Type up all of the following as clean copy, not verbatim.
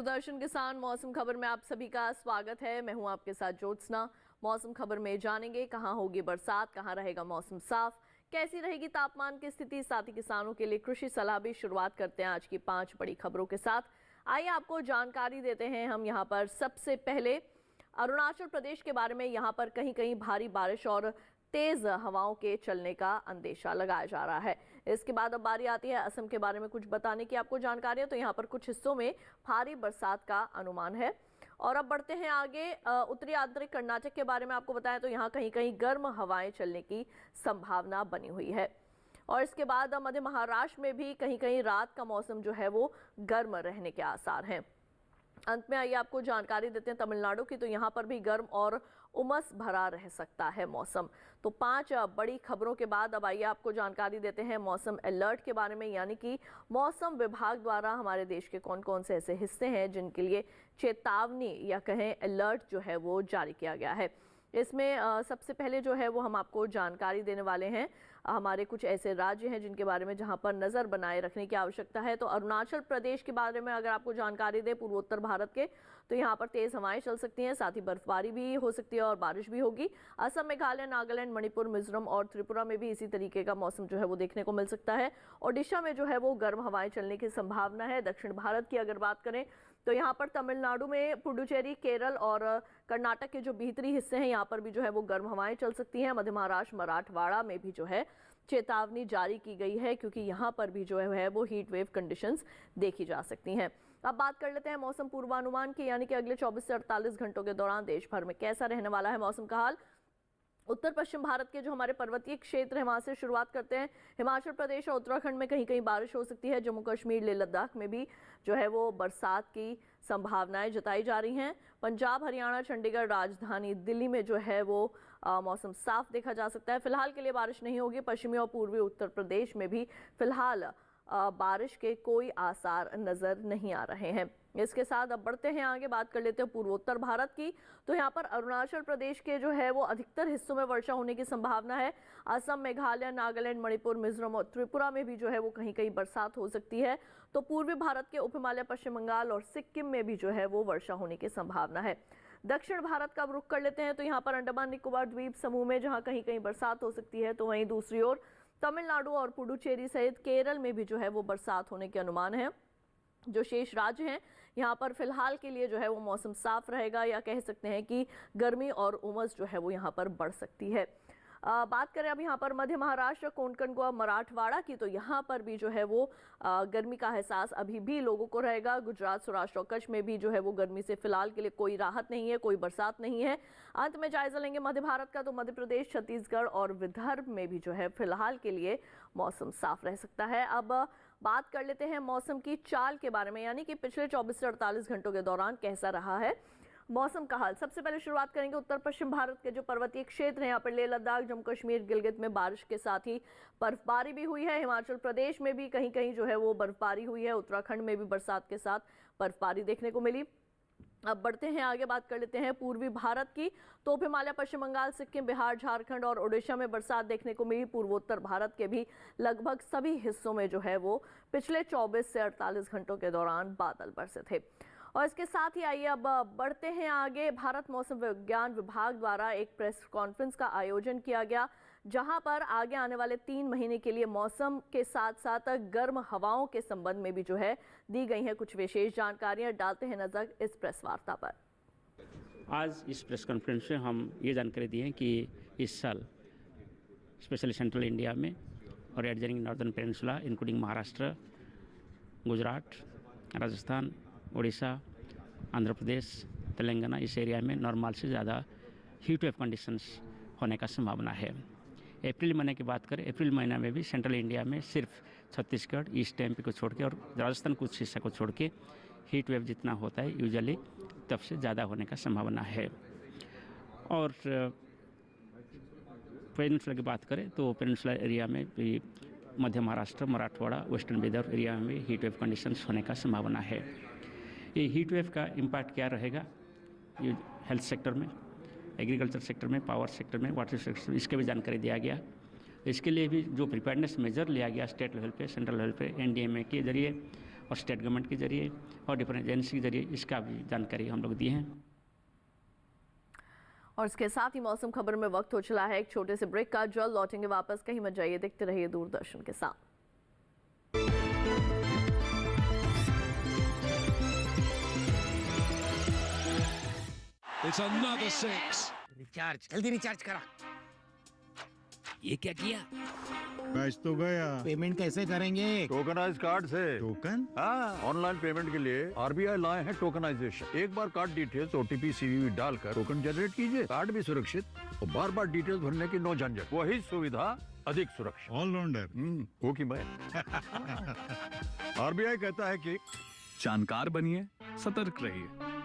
दूरदर्शन किसान मौसम खबर में आप सभी का स्वागत है। मैं हूं आपके साथ ज्योत्सना। मौसम खबर में जानेंगे कहां होगी बरसात, कहां रहेगा मौसम साफ, कैसी रहेगी तापमान की स्थिति, साथ ही किसानों के लिए कृषि सलाह भी। शुरुआत करते हैं आज की 5 बड़ी खबरों के साथ। आइए आपको जानकारी देते हैं हम यहाँ पर। सबसे पहले अरुणाचल प्रदेश के बारे में। यहाँ पर कहीं कहीं भारी बारिश और तेज हवाओं के चलने का अंदेशा लगाया जा रहा है। इसके बाद अब बारी आती है असम के बारे में कुछ बताने की आपको जानकारी है। तो यहाँ पर कुछ हिस्सों में भारी बरसात का अनुमान है। और अब बढ़ते हैं आगे। उत्तरी आंतरिक कर्नाटक के बारे में आपको बताएं तो यहाँ कहीं कहीं गर्म हवाएं चलने की संभावना बनी हुई है। और इसके बाद मध्य महाराष्ट्र में भी कहीं कहीं रात का मौसम जो है वो गर्म रहने के आसार हैं। अंत में आइए आपको जानकारी देते हैं तमिलनाडु की। तो यहाँ पर भी गर्म और उमस भरा रह सकता है मौसम। तो 5 बड़ी खबरों के बाद अब आइए आपको जानकारी देते हैं मौसम अलर्ट के बारे में, यानी कि मौसम विभाग द्वारा हमारे देश के कौन कौन से ऐसे हिस्से हैं जिनके लिए चेतावनी या कहें अलर्ट जो है वो जारी किया गया है। इसमें सबसे पहले जो है वो हम आपको जानकारी देने वाले हैं हमारे कुछ ऐसे राज्य हैं जिनके बारे में जहां पर नज़र बनाए रखने की आवश्यकता है। तो अरुणाचल प्रदेश के बारे में अगर आपको जानकारी दे, पूर्वोत्तर भारत के, तो यहाँ पर तेज हवाएं चल सकती हैं, साथ ही बर्फबारी भी हो सकती है और बारिश भी होगी। असम, मेघालय, नागालैंड, मणिपुर, मिजोरम और त्रिपुरा में भी इसी तरीके का मौसम जो है वो देखने को मिल सकता है। ओडिशा में जो है वो गर्म हवाएं चलने की संभावना है। दक्षिण भारत की अगर बात करें तो यहाँ पर तमिलनाडु में पुडुचेरी, केरल और कर्नाटक के जो भीतरी हिस्से हैं यहाँ पर भी जो है वो गर्म हवाएं चल सकती हैं। मध्य महाराष्ट्र, मराठवाड़ा में भी जो है चेतावनी जारी की गई है, क्योंकि यहाँ पर भी जो है वो हीट वेव कंडीशंस देखी जा सकती हैं। अब बात कर लेते हैं मौसम पूर्वानुमान की, यानी कि अगले 24 से 48 घंटों के दौरान देश भर में कैसा रहने वाला है मौसम का हाल। उत्तर पश्चिम भारत के जो हमारे पर्वतीय क्षेत्र हैं वहां से शुरुआत करते हैं। हिमाचल प्रदेश और उत्तराखंड में कहीं कहीं बारिश हो सकती है। जम्मू कश्मीर, लेह लद्दाख में भी जो है वो बरसात की संभावनाएं जताई जा रही हैं। पंजाब, हरियाणा, चंडीगढ़, राजधानी दिल्ली में जो है वो मौसम साफ देखा जा सकता है। फिलहाल के लिए बारिश नहीं होगी। पश्चिमी और पूर्वी उत्तर प्रदेश में भी फिलहाल बारिश के कोई आसार नजर नहीं आ रहे हैं। इसके साथ अब बढ़ते हैं आगे, बात कर लेते हैं पूर्वोत्तर भारत की। तो यहाँ पर अरुणाचल प्रदेश के जो है वो अधिकतर हिस्सों में वर्षा होने की संभावना है। असम, मेघालय, नागालैंड, मणिपुर, मिजोरम और त्रिपुरा में भी जो है वो कहीं कहीं बरसात हो सकती है। तो पूर्वी भारत के उप हिमालय, पश्चिम बंगाल और सिक्किम में भी जो है वो वर्षा होने की संभावना है। दक्षिण भारत का अब रुख कर लेते हैं। तो यहाँ पर अंडमान निकोबार द्वीप समूह में जहाँ कहीं कहीं बरसात हो सकती है, तो वहीं दूसरी ओर तमिलनाडु और पुडुचेरी सहित केरल में भी जो है वो बरसात होने के अनुमान है। जो शेष राज्य हैं यहाँ पर फिलहाल के लिए जो है वो मौसम साफ रहेगा, या कह सकते हैं कि गर्मी और उमस जो है वो यहाँ पर बढ़ सकती है। बात करें अब यहाँ पर मध्य महाराष्ट्र, कोंकण गोवा, मराठवाड़ा की, तो यहाँ पर भी जो है वो गर्मी का एहसास अभी भी लोगों को रहेगा। गुजरात, सौराष्ट्र और कच्छ में भी जो है वो गर्मी से फिलहाल के लिए कोई राहत नहीं है, कोई बरसात नहीं है। अंत में जायजा लेंगे मध्य भारत का। तो मध्य प्रदेश, छत्तीसगढ़ और विदर्भ में भी जो है फिलहाल के लिए मौसम साफ रह सकता है। अब बात कर लेते हैं मौसम की चाल के बारे में, यानी कि पिछले 24 से 48 घंटों के दौरान कैसा रहा है मौसम का हाल। सबसे पहले शुरुआत करेंगे उत्तर पश्चिम भारत के जो पर्वतीय क्षेत्र हैं। यहाँ पर लेह लद्दाख, जम्मू कश्मीर, गिलगित में बारिश के साथ ही बर्फबारी भी हुई है। हिमाचल प्रदेश में भी कहीं कहीं जो है वो बर्फबारी हुई है। उत्तराखंड में भी बरसात के साथ बर्फबारी देखने को मिली। अब बढ़ते हैं आगे, बात कर लेते हैं पूर्वी भारत की। तो उप हिमालय, पश्चिम बंगाल, सिक्किम, बिहार, झारखंड और ओडिशा में बरसात देखने को मिली। पूर्वोत्तर भारत के भी लगभग सभी हिस्सों में जो है वो पिछले 24 से 48 घंटों के दौरान बादल बरसे थे। और इसके साथ ही आइए अब बढ़ते हैं आगे। भारत मौसम विज्ञान विभाग द्वारा एक प्रेस कॉन्फ्रेंस का आयोजन किया गया, जहां पर आगे आने वाले 3 महीने के लिए मौसम के साथ साथ गर्म हवाओं के संबंध में भी जो है दी गई हैं कुछ विशेष जानकारियां। डालते हैं नजर इस प्रेस वार्ता पर। आज इस प्रेस कॉन्फ्रेंस में हम ये जानकारी दी है कि इस साल स्पेशली सेंट्रल इंडिया में और adjoining northern peninsula including Maharashtra, Gujarat, Rajasthan, Orissa, Andhra Pradesh, Telangana, इस एरिया में नॉर्मल से ज़्यादा हीट वेव कंडीशंस होने का संभावना है। अप्रैल महीने की बात करें, अप्रैल महीना में भी सेंट्रल इंडिया में सिर्फ छत्तीसगढ़, ईस्ट एमपी को छोड़ के और राजस्थान कुछ हिस्सा को छोड़ के हीट वेव जितना होता है यूजुअली तब से ज़्यादा होने का संभावना है। और पेनिनसुला की बात करें तो पेनिनसुला एरिया में भी मध्य महाराष्ट्र, मराठवाड़ा, वेस्टर्न विदर्भ एरिया में भी हीट वेव कंडीशंस होने का संभावना है। ये हीट वेव का इम्पैक्ट क्या रहेगा ये हेल्थ सेक्टर में, एग्रीकल्चर सेक्टर में, पावर सेक्टर में, वाटर सेक्टर में, इसके भी जानकारी दिया गया। इसके लिए भी जो प्रिपेयर्डनेस मेजर लिया गया स्टेट लेवल पे, सेंट्रल लेवल पे, एनडीएमए के जरिए और स्टेट गवर्नमेंट के जरिए और डिफरेंट एजेंसी के जरिए इसका भी जानकारी हम लोग दिए हैं। और इसके साथ ही मौसम खबर में वक्त हो चला है एक छोटे से ब्रेक का। जल्द लौटेंगे वापस, कहीं मत जाइए, देखते रहिए दूरदर्शन के साथ। It's another six. रिचार्ज जल्दी रिचार्ज करा। ये क्या किया? मैच तो गया। पेमेंट कैसे करेंगे? टोकनाइज कार्ड से। टोकन? हाँ, ऑनलाइन पेमेंट के लिए आरबीआई लाए हैं टोकनाइजेशन। एक बार कार्ड डिटेल्स, ओटीपी, सीवीवी डालकर टोकन जनरेट कीजिए। कार्ड भी सुरक्षित और बार बार डिटेल्स भरने की नो झंझट। वही सुविधा अधिक सुरक्षित। ऑलराउंडर। वो की मैं। आरबीआई कहता है कि जानकार बनिए, सतर्क रहिए।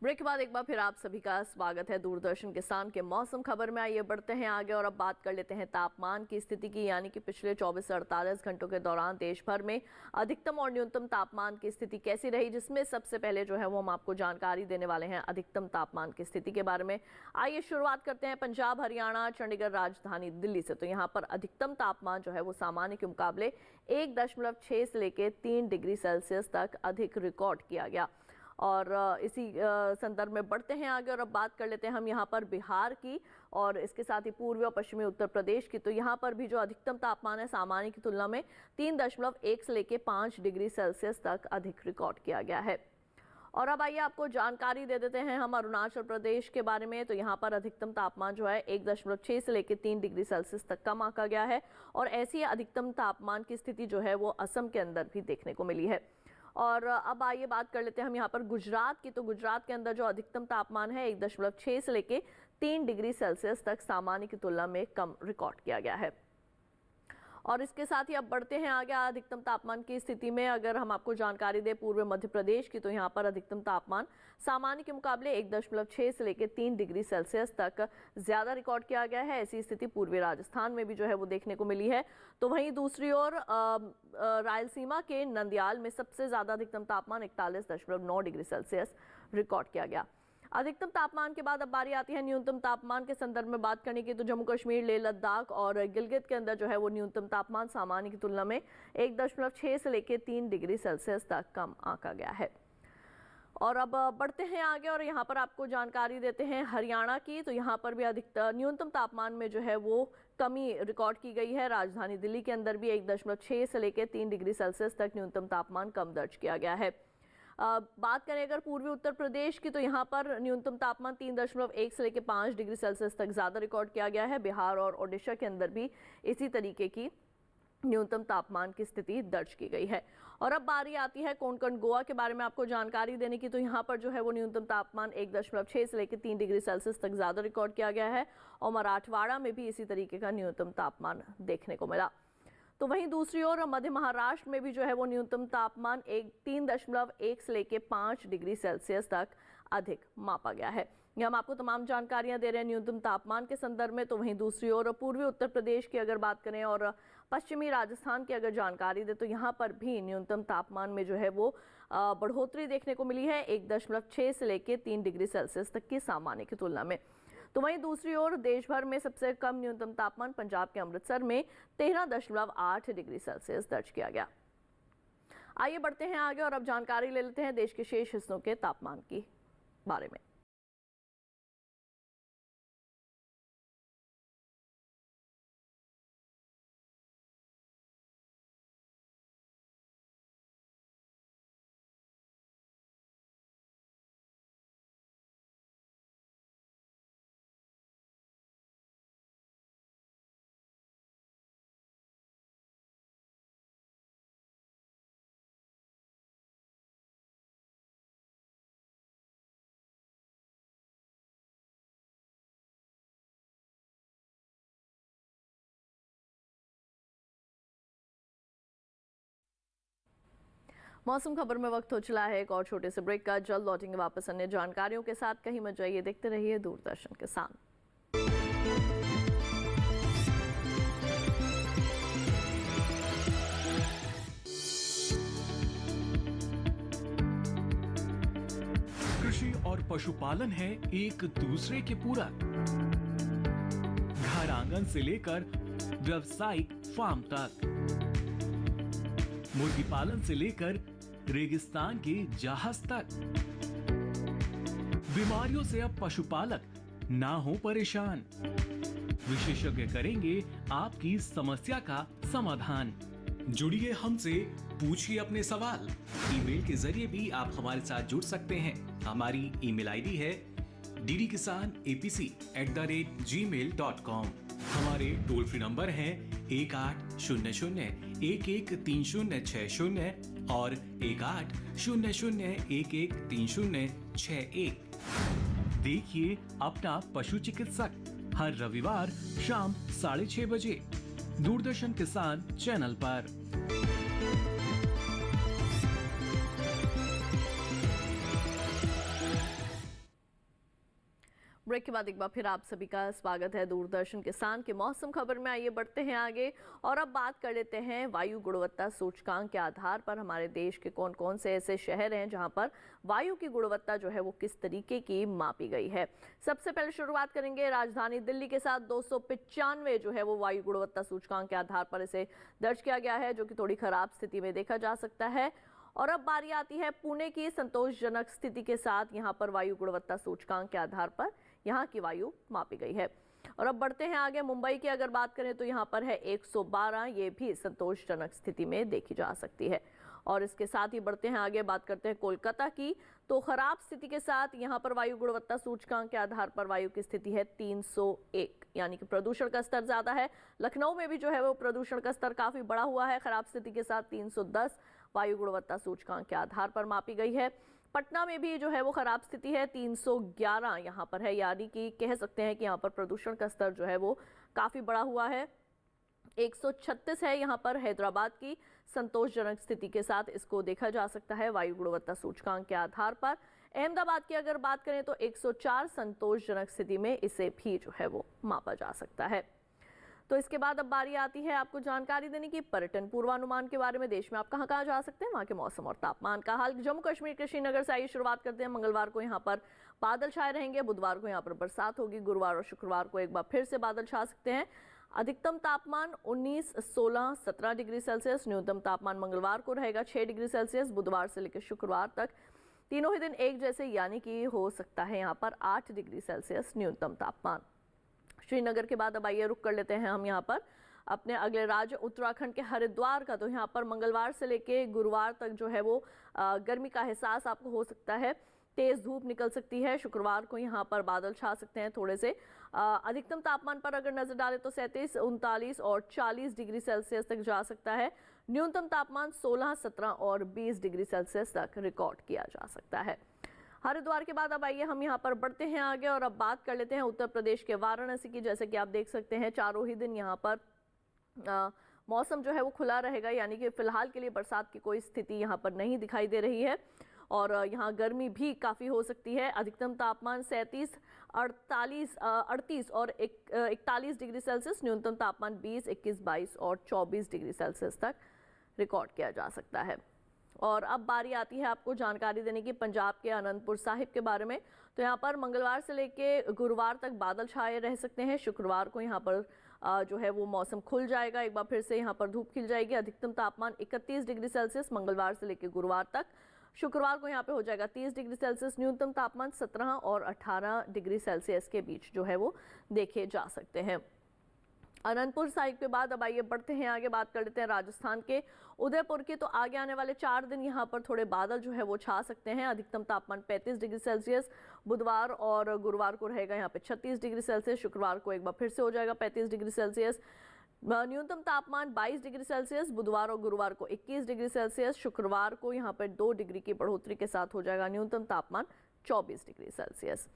ब्रेक के बाद एक बार फिर आप सभी का स्वागत है दूरदर्शन किसान के मौसम खबर में। आइए बढ़ते हैं आगे और अब बात कर लेते हैं तापमान की स्थिति की, यानी कि पिछले 24 से 48 घंटों के दौरान देश भर में अधिकतम और न्यूनतम तापमान की स्थिति कैसी रही, जिसमें सबसे पहले जो है वो हम आपको जानकारी देने वाले हैं अधिकतम तापमान की स्थिति के बारे में। आइए शुरुआत करते हैं पंजाब, हरियाणा, चंडीगढ़, राजधानी दिल्ली से। तो यहाँ पर अधिकतम तापमान जो है वो सामान्य के मुकाबले 1.6 से लेकर 3 डिग्री सेल्सियस तक अधिक रिकॉर्ड किया गया। और इसी संदर्भ में बढ़ते हैं आगे और अब बात कर लेते हैं हम यहाँ पर बिहार की और इसके साथ ही पूर्वी और पश्चिमी उत्तर प्रदेश की। तो यहाँ पर भी जो अधिकतम तापमान है सामान्य की तुलना में 3.1 से लेकर 5 डिग्री सेल्सियस तक अधिक रिकॉर्ड किया गया है। और अब आइए आपको जानकारी दे देते हैं हम अरुणाचल प्रदेश के बारे में। तो यहाँ पर अधिकतम तापमान जो है 1.6 से लेकर 3 डिग्री सेल्सियस तक कम आंका गया है। और ऐसी अधिकतम तापमान की स्थिति जो है वो असम के अंदर भी देखने को मिली है। और अब आइए बात कर लेते हैं हम यहाँ पर गुजरात की। तो गुजरात के अंदर जो अधिकतम तापमान है 1.6 से लेके 3 डिग्री सेल्सियस तक सामान्य की तुलना में कम रिकॉर्ड किया गया है। और इसके साथ ही अब बढ़ते हैं आगे अधिकतम तापमान की स्थिति में। अगर हम आपको जानकारी दें पूर्व मध्य प्रदेश की, तो यहाँ पर अधिकतम तापमान सामान्य के मुकाबले 1.6 से लेकर 3 डिग्री सेल्सियस तक ज्यादा रिकॉर्ड किया गया है। ऐसी स्थिति पूर्वी राजस्थान में भी जो है वो देखने को मिली है। तो वहीं दूसरी ओर रायलसीमा के नंदयाल में सबसे ज्यादा अधिकतम तापमान 41.9 डिग्री सेल्सियस रिकॉर्ड किया गया। अधिकतम तापमान के बाद अब बारी आती है न्यूनतम तापमान के संदर्भ में बात करने की। तो जम्मू कश्मीर, लेह लद्दाख और गिलगित के अंदर जो है वो न्यूनतम तापमान सामान्य की तुलना में 1.6 से लेकर 3 डिग्री सेल्सियस तक कम आंका गया है। और अब बढ़ते हैं आगे और यहाँ पर आपको जानकारी देते हैं हरियाणा की। तो यहाँ पर भी न्यूनतम तापमान में जो है वो कमी रिकॉर्ड की गई है। राजधानी दिल्ली के अंदर भी 1.6 से लेकर 3 डिग्री सेल्सियस तक न्यूनतम तापमान कम दर्ज किया गया है। बात करें अगर पूर्वी उत्तर प्रदेश की, तो यहाँ पर न्यूनतम तापमान 3.1 से लेकर 5 डिग्री सेल्सियस तक ज़्यादा रिकॉर्ड किया गया है। बिहार और ओडिशा के अंदर भी इसी तरीके की न्यूनतम तापमान की स्थिति दर्ज की गई है। और अब बारी आती है कोंकण गोवा के बारे में आपको जानकारी देने की। तो यहाँ पर जो है वो न्यूनतम तापमान 1.6 से लेकर 3 डिग्री सेल्सियस तक ज़्यादा रिकॉर्ड किया गया है। और मराठवाड़ा में भी इसी तरीके का न्यूनतम तापमान देखने को मिला। तो वहीं दूसरी ओर मध्य महाराष्ट्र में भी जो है वो न्यूनतम तापमान 3.1 से लेकर 5 डिग्री सेल्सियस तक अधिक मापा गया है। ये हम आपको तमाम जानकारियां दे रहे हैं न्यूनतम तापमान के संदर्भ में। तो वहीं दूसरी ओर पूर्वी उत्तर प्रदेश की अगर बात करें और पश्चिमी राजस्थान की अगर जानकारी दें, तो यहाँ पर भी न्यूनतम तापमान में जो है वो बढ़ोतरी देखने को मिली है 1.6 से लेकर 3 डिग्री सेल्सियस तक की सामान्य की तुलना में। तो वहीं दूसरी ओर देश भर में सबसे कम न्यूनतम तापमान पंजाब के अमृतसर में 13.8 डिग्री सेल्सियस दर्ज किया गया। आइए बढ़ते हैं आगे और अब जानकारी ले लेते हैं देश के शेष हिस्सों के तापमान की बारे में। मौसम खबर में वक्त हो चला है एक और छोटे से ब्रेक का। जल्द लौटेंगे वापस अन्य जानकारियों के साथ, कहीं मत जाइए, देखते रहिए दूरदर्शन किसान। कृषि और पशुपालन है एक दूसरे के पूरक। घर आंगन से लेकर व्यावसायिक फार्म तक, मुर्गी पालन से लेकर रेगिस्तान के जहाज तक, बीमारियों से अब पशुपालक ना हो परेशान। विशेषज्ञ करेंगे आपकी समस्या का समाधान। जुड़िए हमसे, पूछिए अपने सवाल। ईमेल के जरिए भी आप हमारे साथ जुड़ सकते हैं। हमारी ईमेल आईडी है ddkisanapc@gmail.com। हमारे टोल फ्री नंबर हैं 1800-113060 और 1800-113061। देखिए अपना पशु चिकित्सक हर रविवार शाम 6:30 बजे दूरदर्शन किसान चैनल पर। ब्रेक के बाद एक बार फिर आप सभी का स्वागत है दूरदर्शन किसान के मौसम खबर में। आइए बढ़ते हैं आगे और अब बात कर लेते हैं वायु गुणवत्ता सूचकांक के आधार पर हमारे देश के कौन कौन से ऐसे शहर हैं जहां पर वायु की गुणवत्ता जो है वो किस तरीके की मापी गई है। सबसे पहले शुरुआत करेंगे राजधानी दिल्ली के साथ। 295 जो है वो वायु गुणवत्ता सूचकांक के आधार पर इसे दर्ज किया गया है, जो कि थोड़ी खराब स्थिति में देखा जा सकता है। और अब बारी आती है पुणे की संतोषजनक स्थिति के साथ। यहाँ पर वायु गुणवत्ता सूचकांक के आधार पर यहाँ की वायु मापी गई है। और अब बढ़ते हैं आगे। मुंबई की अगर बात करें तो यहाँ पर है 112, ये भी संतोषजनक स्थिति में देखी जा सकती है। और इसके साथ ही बढ़ते हैं आगे, बात करते हैं कोलकाता की। तो खराब स्थिति के साथ यहाँ पर वायु गुणवत्ता सूचकांक के आधार पर वायु की स्थिति है 301, यानी कि प्रदूषण का स्तर ज्यादा है। लखनऊ में भी जो है वो प्रदूषण का स्तर काफी बड़ा हुआ है, खराब स्थिति के साथ 310 वायु गुणवत्ता सूचकांक के आधार पर मापी गई है। पटना में भी जो है वो खराब स्थिति है, 311 यहाँ पर है, यानी कि कह सकते हैं कि यहाँ पर प्रदूषण का स्तर जो है वो काफी बड़ा हुआ है। 136 है यहाँ पर हैदराबाद की संतोषजनक स्थिति के साथ, इसको देखा जा सकता है वायु गुणवत्ता सूचकांक के आधार पर। अहमदाबाद की अगर बात करें तो 104 संतोषजनक स्थिति में इसे भी जो है वो मापा जा सकता है। तो इसके बाद अब बारी आती है आपको जानकारी देने की पर्यटन पूर्वानुमान के बारे में। देश में आप कहां कहां जा सकते हैं, वहां के मौसम और तापमान का हाल। जम्मू कश्मीर के श्रीनगर से आइए शुरुआत करते हैं। मंगलवार को यहां पर बादल छाए रहेंगे, बुधवार को यहां पर बरसात होगी, गुरुवार और शुक्रवार को एक बार फिर से बादल छा सकते हैं। अधिकतम तापमान 19, 16, 17 डिग्री सेल्सियस। न्यूनतम तापमान मंगलवार को रहेगा 6 डिग्री सेल्सियस। बुधवार से लेकर शुक्रवार तक तीनों ही दिन एक जैसे, यानी कि हो सकता है यहाँ पर 8 डिग्री सेल्सियस न्यूनतम तापमान। श्रीनगर के बाद अब आइए रुक कर लेते हैं हम यहाँ पर अपने अगले राज्य उत्तराखंड के हरिद्वार का। तो यहाँ पर मंगलवार से लेके गुरुवार तक जो है वो गर्मी का एहसास आपको हो सकता है। तेज धूप निकल सकती है। शुक्रवार को यहाँ पर बादल छा सकते हैं थोड़े से। अधिकतम तापमान पर अगर नजर डालें तो 37, 39 और 40 डिग्री सेल्सियस तक जा सकता है। न्यूनतम तापमान 16, 17 और 20 डिग्री सेल्सियस तक रिकॉर्ड किया जा सकता है। हरिद्वार के बाद अब आइए हम यहाँ पर बढ़ते हैं आगे और अब बात कर लेते हैं उत्तर प्रदेश के वाराणसी की। जैसे कि आप देख सकते हैं चारों ही दिन यहाँ पर मौसम जो है वो खुला रहेगा, यानी कि फिलहाल के लिए बरसात की कोई स्थिति यहाँ पर नहीं दिखाई दे रही है। और यहाँ गर्मी भी काफ़ी हो सकती है। अधिकतम तापमान 37, 38 और 41 डिग्री सेल्सियस। न्यूनतम तापमान 20, 21, 22 और 24 डिग्री सेल्सियस तक रिकॉर्ड किया जा सकता है। और अब बारी आती है आपको जानकारी देने की पंजाब के अनंतपुर साहिब के बारे में। तो यहाँ पर मंगलवार से लेके गुरुवार तक बादल छाए रह सकते हैं। शुक्रवार को यहाँ पर जो है वो मौसम खुल जाएगा, एक बार फिर से यहाँ पर धूप खिल जाएगी। अधिकतम तापमान 31 डिग्री सेल्सियस मंगलवार से लेकर गुरुवार तक। शुक्रवार को यहाँ पे हो जाएगा 30 डिग्री सेल्सियस। न्यूनतम तापमान 17 और 18 डिग्री सेल्सियस के बीच जो है वो देखे जा सकते हैं। अनंतपुर साहिब के बाद अब आइए बढ़ते हैं आगे, बात कर लेते हैं राजस्थान के उदयपुर की। तो आगे आने वाले 4 दिन यहाँ पर थोड़े बादल जो है वो छा सकते हैं। अधिकतम तापमान 35 डिग्री सेल्सियस। बुधवार और गुरुवार को रहेगा यहाँ पे 36 डिग्री सेल्सियस। शुक्रवार को एक बार फिर से हो जाएगा 35 डिग्री सेल्सियस। न्यूनतम तापमान 22 डिग्री सेल्सियस। बुधवार और गुरुवार को 21 डिग्री सेल्सियस। शुक्रवार को यहाँ पर 2 डिग्री की बढ़ोतरी के साथ हो जाएगा न्यूनतम तापमान 24 डिग्री सेल्सियस।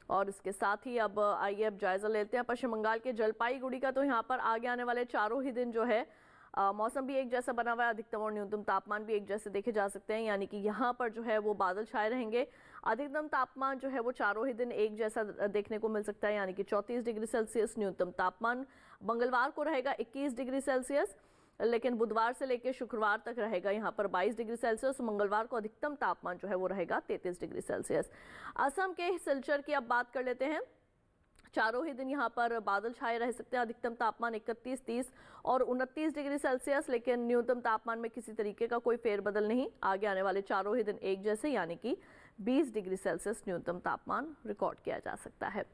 और इसके साथ ही अब आइए अब जायजा लेते हैं पश्चिम बंगाल के जलपाईगुड़ी का। तो यहाँ पर आगे आने वाले 4 ही दिन जो है मौसम भी एक जैसा बना हुआ है। अधिकतम और न्यूनतम तापमान भी एक जैसे देखे जा सकते हैं, यानी कि यहाँ पर जो है वो बादल छाए रहेंगे। अधिकतम तापमान जो है वो 4 ही दिन एक जैसा देखने को मिल सकता है, यानी कि 34 डिग्री सेल्सियस। न्यूनतम तापमान मंगलवार को रहेगा 21 डिग्री सेल्सियस, लेकिन बुधवार से लेकर शुक्रवार तक रहेगा यहाँ पर 22 डिग्री सेल्सियस। मंगलवार को अधिकतम तापमान जो है वो रहेगा 33 डिग्री सेल्सियस। असम के सिलचर की अब बात कर लेते हैं। चारों ही दिन यहाँ पर बादल छाए रह सकते हैं। अधिकतम तापमान 31, 30 और 29 डिग्री सेल्सियस, लेकिन न्यूनतम तापमान में किसी तरीके का कोई फेरबदल नहीं। आगे आने वाले चारों ही दिन एक जैसे, यानी कि 20 डिग्री सेल्सियस न्यूनतम तापमान रिकॉर्ड किया जा सकता है।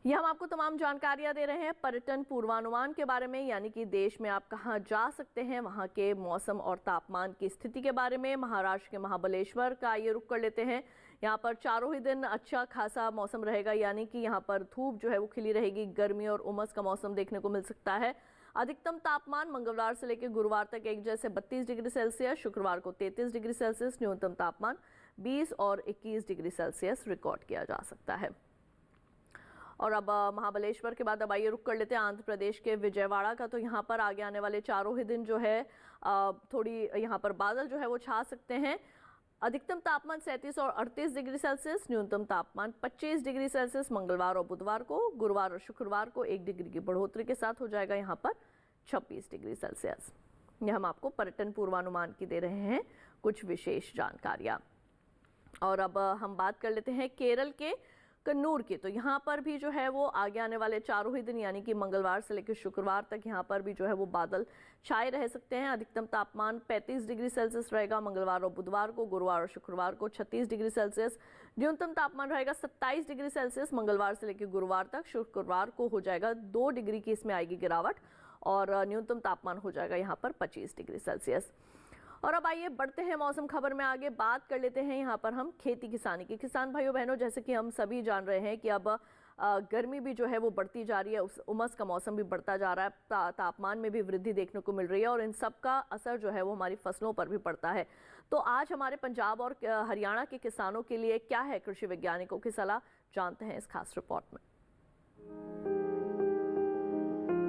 यह हम आपको तमाम जानकारियां दे रहे हैं पर्यटन पूर्वानुमान के बारे में, यानी कि देश में आप कहां जा सकते हैं, वहां के मौसम और तापमान की स्थिति के बारे में। महाराष्ट्र के महाबलेश्वर का ये रुख कर लेते हैं। यहाँ पर चारों ही दिन अच्छा खासा मौसम रहेगा, यानी कि यहाँ पर धूप जो है वो खिली रहेगी। गर्मी और उमस का मौसम देखने को मिल सकता है। अधिकतम तापमान मंगलवार से लेकर गुरुवार तक एक जैसे 32 डिग्री सेल्सियस, शुक्रवार को 33 डिग्री सेल्सियस, न्यूनतम तापमान 20 और 21 डिग्री सेल्सियस रिकॉर्ड किया जा सकता है। और अब महाबलेश्वर के बाद अब आइए रुक कर लेते हैं आंध्र प्रदेश के विजयवाड़ा का। तो यहाँ पर आगे आने वाले चारों ही दिन जो है थोड़ी यहाँ पर बादल जो है वो छा सकते हैं। अधिकतम तापमान 37 और 38 डिग्री सेल्सियस, न्यूनतम तापमान 25 डिग्री सेल्सियस मंगलवार और बुधवार को। गुरुवार और शुक्रवार को 1 डिग्री की बढ़ोतरी के साथ हो जाएगा यहाँ पर 26 डिग्री सेल्सियस। यह हम आपको पर्यटन पूर्वानुमान की दे रहे हैं कुछ विशेष जानकारियाँ। और अब हम बात कर लेते हैं केरल के कन्नूर की। तो यहाँ पर भी जो है वो आगे आने वाले चारों ही दिन, यानी कि मंगलवार से लेकर शुक्रवार तक यहाँ पर भी जो है वो बादल छाए रह सकते हैं। अधिकतम तापमान 35 डिग्री सेल्सियस रहेगा मंगलवार और बुधवार को। गुरुवार और शुक्रवार को 36 डिग्री सेल्सियस, न्यूनतम तापमान रहेगा 27 डिग्री सेल्सियस मंगलवार से लेकर गुरुवार तक। शुक्रवार को हो जाएगा 2 डिग्री की इसमें आएगी गिरावट और न्यूनतम तापमान हो जाएगा यहाँ पर 25 डिग्री सेल्सियस। और अब आइए बढ़ते हैं मौसम खबर में आगे। बात कर लेते हैं यहाँ पर हम खेती किसानी की। किसान भाइयों बहनों, जैसे कि हम सभी जान रहे हैं कि अब गर्मी भी जो है वो बढ़ती जा रही है, उस उमस का मौसम भी बढ़ता जा रहा है, तापमान में भी वृद्धि देखने को मिल रही है और इन सब का असर जो है वो हमारी फसलों पर भी पड़ता है। तो आज हमारे पंजाब और हरियाणा के किसानों के लिए क्या है कृषि वैज्ञानिकों की सलाह, जानते हैं इस खास रिपोर्ट में।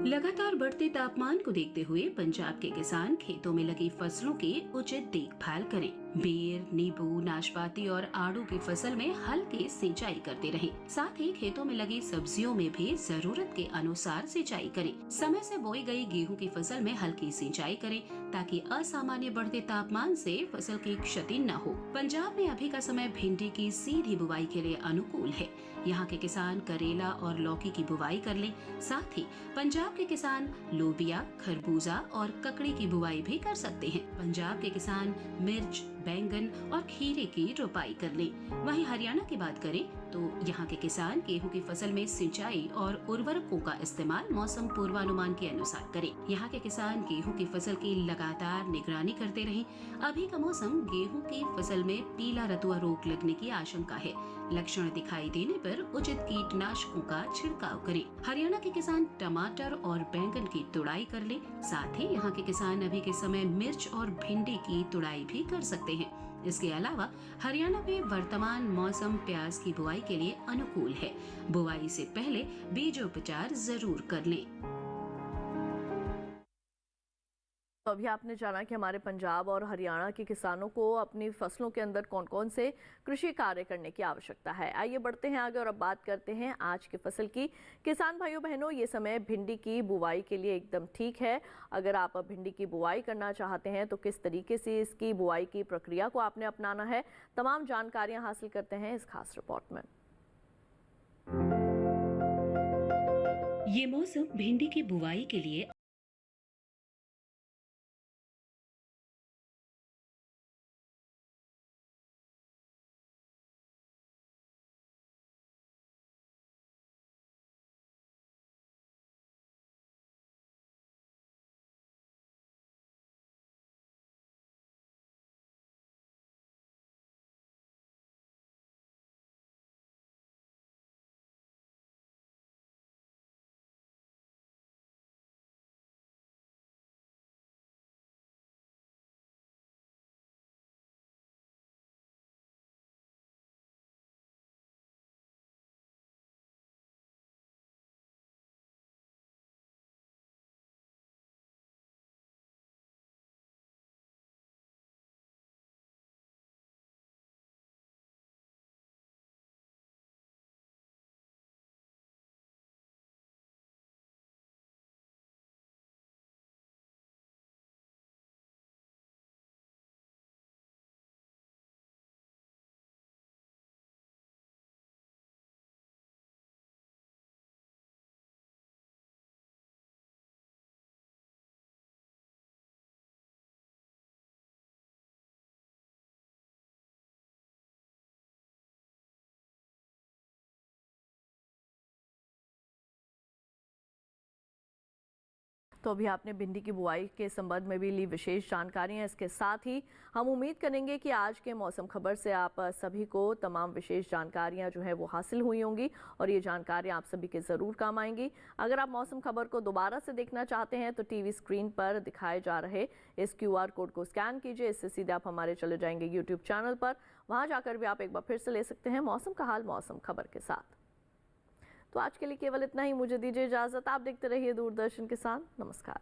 लगातार बढ़ते तापमान को देखते हुए पंजाब के किसान खेतों में लगी फसलों की उचित देखभाल करें। बेर, नींबू, नाशपाती और आड़ू की फसल में हल्की सिंचाई करते रहें। साथ ही खेतों में लगी सब्जियों में भी जरूरत के अनुसार सिंचाई करें। समय से बोई गई गेहूं की फसल में हल्की सिंचाई करें ताकि असामान्य बढ़ते तापमान से फसल की क्षति न हो। पंजाब में अभी का समय भिंडी की सीधी बुवाई के लिए अनुकूल है। यहाँ के किसान करेला और लौकी की बुवाई कर लें। साथ ही पंजाब के किसान लोबिया, खरबूजा और ककड़ी की बुवाई भी कर सकते हैं। पंजाब के किसान मिर्च, बैंगन और खीरे की रोपाई कर लें। वहीं हरियाणा की बात करें तो यहाँ के किसान गेहूं की फसल में सिंचाई और उर्वरकों का इस्तेमाल मौसम पूर्वानुमान के अनुसार करें। यहाँ के किसान गेहूं की फसल की लगातार निगरानी करते रहें। अभी का मौसम गेहूं की फसल में पीला रतुआ रोग लगने की आशंका है। लक्षण दिखाई देने पर उचित कीटनाशकों का छिड़काव करें। हरियाणा के किसान टमाटर और बैंगन की तुड़ाई कर लें। साथ ही यहाँ के किसान अभी के समय मिर्च और भिंडी की तुड़ाई भी कर सकते हैं। इसके अलावा हरियाणा में वर्तमान मौसम प्याज की बुआई के लिए अनुकूल है। बुआई से पहले बीजोपचार जरूर कर लें। तो अभी आपने जाना कि हमारे पंजाब और हरियाणा के किसानों को अपनी फसलों के अंदर कौन कौन से कृषि कार्य करने की आवश्यकता है। आइए बढ़ते हैं आगे और अब बात करते हैं आज की फसल की। किसान भाइयों बहनों, ये समय भिंडी की बुवाई के लिए एकदम ठीक है। अगर आप भिंडी की बुवाई करना चाहते हैं तो किस तरीके से इसकी बुवाई की प्रक्रिया को आपने अपनाना है, तमाम जानकारियां हासिल करते हैं इस खास रिपोर्ट में। ये मौसम भिंडी की बुवाई के लिए तो अभी आपने भिंडी की बुआई के संबंध में भी ली विशेष जानकारियां। इसके साथ ही हम उम्मीद करेंगे कि आज के मौसम खबर से आप सभी को तमाम विशेष जानकारियां जो है वो हासिल हुई होंगी और ये जानकारियां आप सभी के ज़रूर काम आएंगी। अगर आप मौसम खबर को दोबारा से देखना चाहते हैं तो टीवी स्क्रीन पर दिखाए जा रहे इस QR कोड को स्कैन कीजिए। इससे सीधे आप हमारे चले जाएंगे YouTube चैनल पर, वहाँ जाकर भी आप एक बार फिर से ले सकते हैं मौसम का हाल मौसम खबर के साथ। तो आज के लिए केवल इतना ही, मुझे दीजिए इजाजत। आप देखते रहिए दूरदर्शन किसान। नमस्कार।